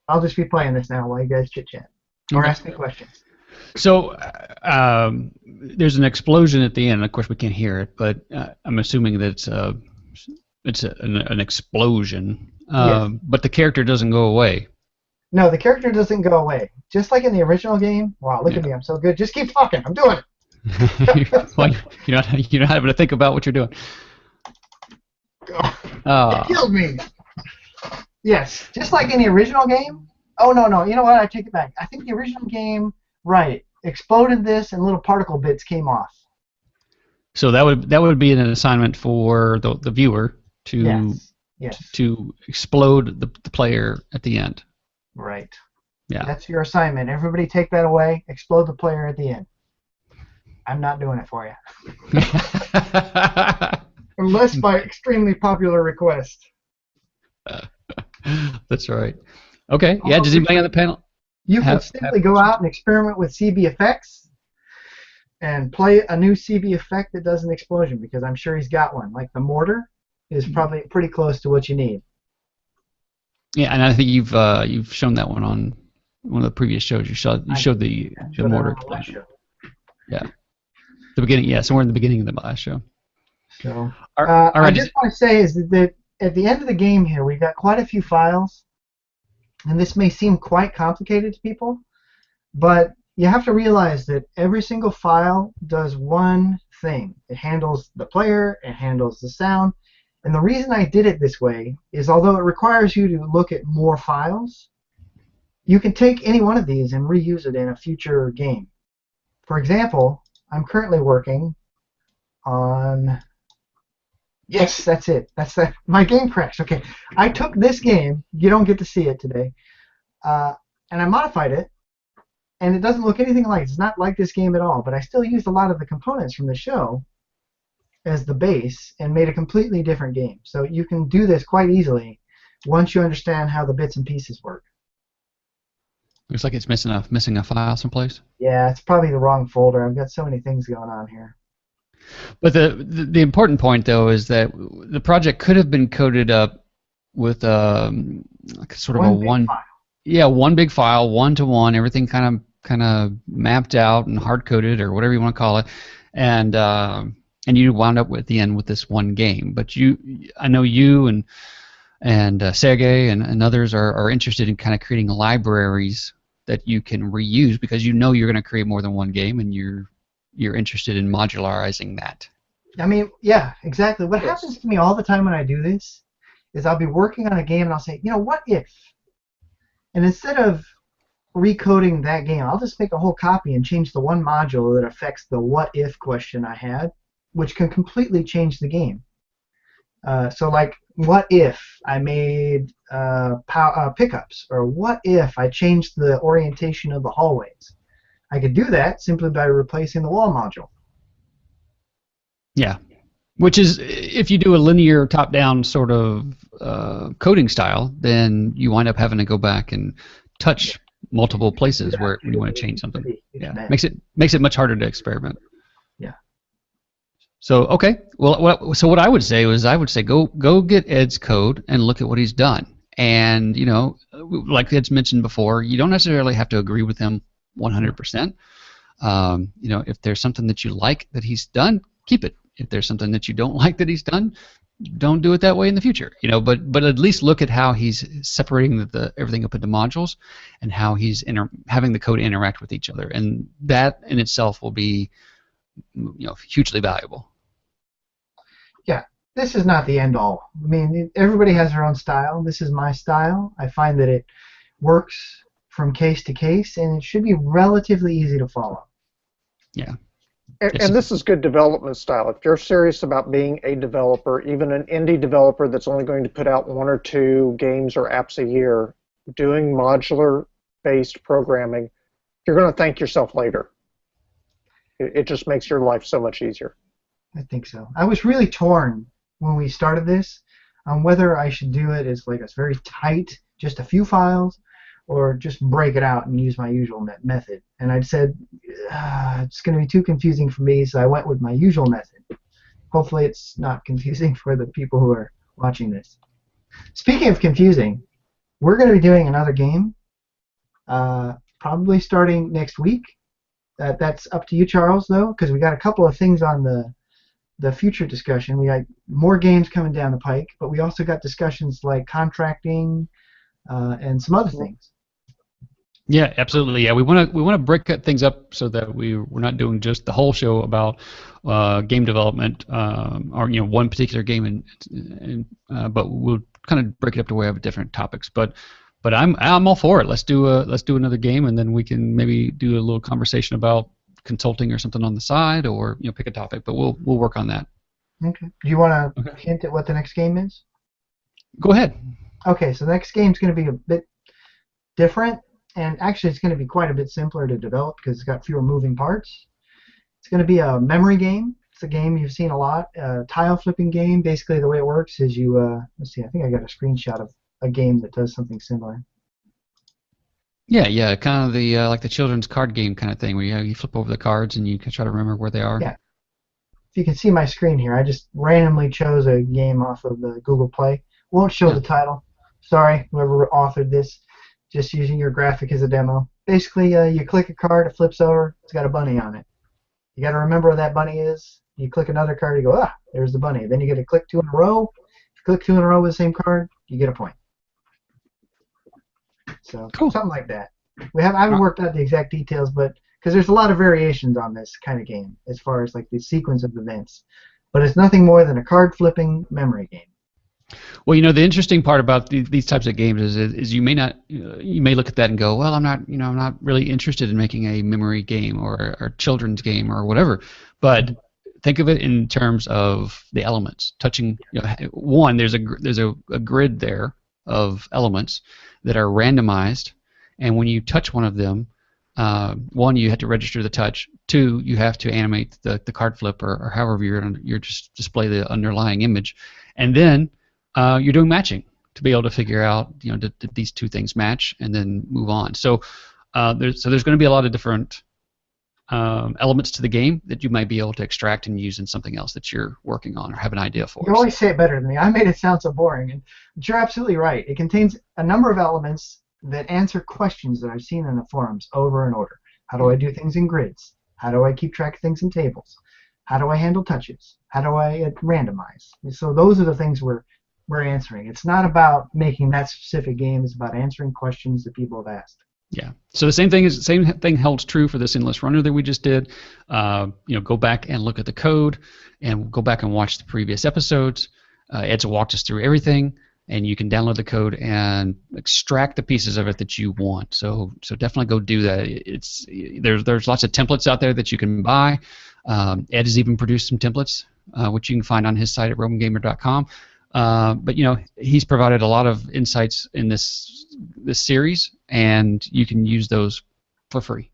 I'll just be playing this now while you guys chit-chat. Or Okay. ask me questions. So there's an explosion at the end. Of course, we can't hear it, but I'm assuming that it's an explosion. Yes. But the character doesn't go away. No, the character doesn't go away. Just like in the original game. Wow, look Yeah. at me. I'm so good. Just keep fucking. I'm doing it. Well, you're not having to think about what you're doing. It killed me. Yes, just like in the original game. Oh, no. You know what? I take it back. I think the original game, right, exploded this and little particle bits came off. So that would be an assignment for the viewer to Yes. to explode the player at the end. Right. Yeah. That's your assignment. Everybody take that away. Explode the player at the end. I'm not doing it for you. Unless by extremely popular request. That's right. Okay. Yeah. Does anybody on the panel? You can simply go out and experiment with CB effects and play a new CB effect that does an explosion, because I'm sure he's got one. Like the mortar is probably pretty close to what you need. Yeah, and I think you've shown that one on one of the previous shows. You showed the mortar explosion. Yeah. The beginning. Yeah, somewhere in the beginning of the last show. So all right. I just want to say is that at the end of the game here, we've got quite a few files, and this may seem quite complicated to people, but you have to realize that every single file does one thing. It handles the player, it handles the sound, and the reason I did it this way is although it requires you to look at more files, you can take any one of these and reuse it in a future game. For example, I'm currently working on... Yes, that's it. That's that. My game crashed. Okay, I took this game. You don't get to see it today, and I modified it, and it doesn't look anything like it. It's not like this game at all. But I still used a lot of the components from the show as the base and made a completely different game. So you can do this quite easily once you understand how the bits and pieces work. Looks like it's missing a file someplace. Yeah, it's probably the wrong folder. I've got so many things going on here. But the important point, though, is that the project could have been coded up with sort of one big file, one-to-one, everything kind of mapped out and hard-coded or whatever you want to call it, and you wound up at the end with this one game. But I know you and Sergey and others are interested in kind of creating libraries that you can reuse because you know you're going to create more than one game, and you're interested in modularizing that. I mean, yeah, exactly. What happens to me all the time when I do this is I'll be working on a game and I'll say, what if? And instead of recoding that game, I'll just make a whole copy and change the one module that affects the what if question I had, which can completely change the game. So like, what if I made pickups? Or what if I changed the orientation of the hallways? I could do that simply by replacing the wall module. Yeah, which is, if you do a linear top-down sort of coding style, then you wind up having to go back and touch multiple places where you want to change something. Yeah, makes it much harder to experiment. Yeah. So okay, well, what I would say go get Ed's code and look at what he's done, and like Ed's mentioned before, you don't necessarily have to agree with him 100%. If there's something that you like that he's done, keep it. If there's something that you don't like that he's done, don't do it that way in the future. But at least look at how he's separating everything up into modules, and how he's having the code interact with each other, and that in itself will be hugely valuable. Yeah, this is not the end all. I mean, everybody has their own style. This is my style. I find that it works from case to case, and it should be relatively easy to follow. Yeah. And this is good development style. If you're serious about being a developer, even an indie developer that's only going to put out 1 or 2 games or apps a year, doing modular-based programming, you're going to thank yourself later. It just makes your life so much easier. I think so. I was really torn when we started this on whether I should do it as like a very tight, just a few files, or just break it out and use my usual method. And I said, it's going to be too confusing for me, so I went with my usual method. Hopefully it's not confusing for the people who are watching this. Speaking of confusing, we're going to be doing another game Probably starting next week. That's up to you, Charles, though, because we got a couple of things on the future discussion. We got more games coming down the pike, but we also got discussions like contracting and some other things. Yeah, absolutely. Yeah, we want to break things up so that we're not doing just the whole show about game development or one particular game, but we'll kind of break it up to where we have different topics. But I'm all for it. Let's do another game, and then we can maybe do a little conversation about consulting or something on the side, or pick a topic. But we'll work on that. Okay. Do you want to Okay. hint at what the next game is? Go ahead. Okay, so the next game's going to be a bit different, and actually it's going to be quite a bit simpler to develop because it's got fewer moving parts. It's going to be a memory game. It's a game you've seen a lot, a tile flipping game. Basically, the way it works is you, let's see, I think I got a screenshot of a game that does something similar. Yeah, kind of the like the children's card game kind of thing, where you flip over the cards and you can try to remember where they are. Yeah. If you can see my screen here, I just randomly chose a game off of the Google Play. Won't show the title. Sorry, whoever authored this. Just using your graphic as a demo. Basically, you click a card, it flips over, it's got a bunny on it. You got to remember where that bunny is. You click another card, you go, there's the bunny. Then you get to click 2 in a row. If you click 2 in a row with the same card, you get a point. So Cool. something like that. I haven't worked out the exact details, but because there's a lot of variations on this kind of game as far as like the sequence of events, but it's nothing more than a card flipping memory game. Well, the interesting part about these types of games is you may look at that and go, well, I'm not really interested in making a memory game or a children's game or whatever. But think of it in terms of the elements. Touching, one, there's a grid there of elements that are randomized, and when you touch one of them, one, you have to register the touch. Two, you have to animate the card flip or however you're just display the underlying image, and then you're doing matching to be able to figure out, did these two things match, and then move on. So there's going to be a lot of different elements to the game that you might be able to extract and use in something else that you're working on or have an idea for. You always say it better than me. I made it sound so boring, but you're absolutely right. It contains a number of elements that answer questions that I've seen in the forums over and over. How do I do things in grids? How do I keep track of things in tables? How do I handle touches? How do I randomize? So those are the things we're answering. It's not about making that specific game. It's about answering questions that people have asked. Yeah. So the same thing holds true for this endless runner that we just did. Go back and look at the code, and go back and watch the previous episodes. Ed's walked us through everything, and you can download the code and extract the pieces of it that you want. So definitely go do that. There's lots of templates out there that you can buy. Ed has even produced some templates, which you can find on his site at romangamer.com. But he's provided a lot of insights in this series, and you can use those for free.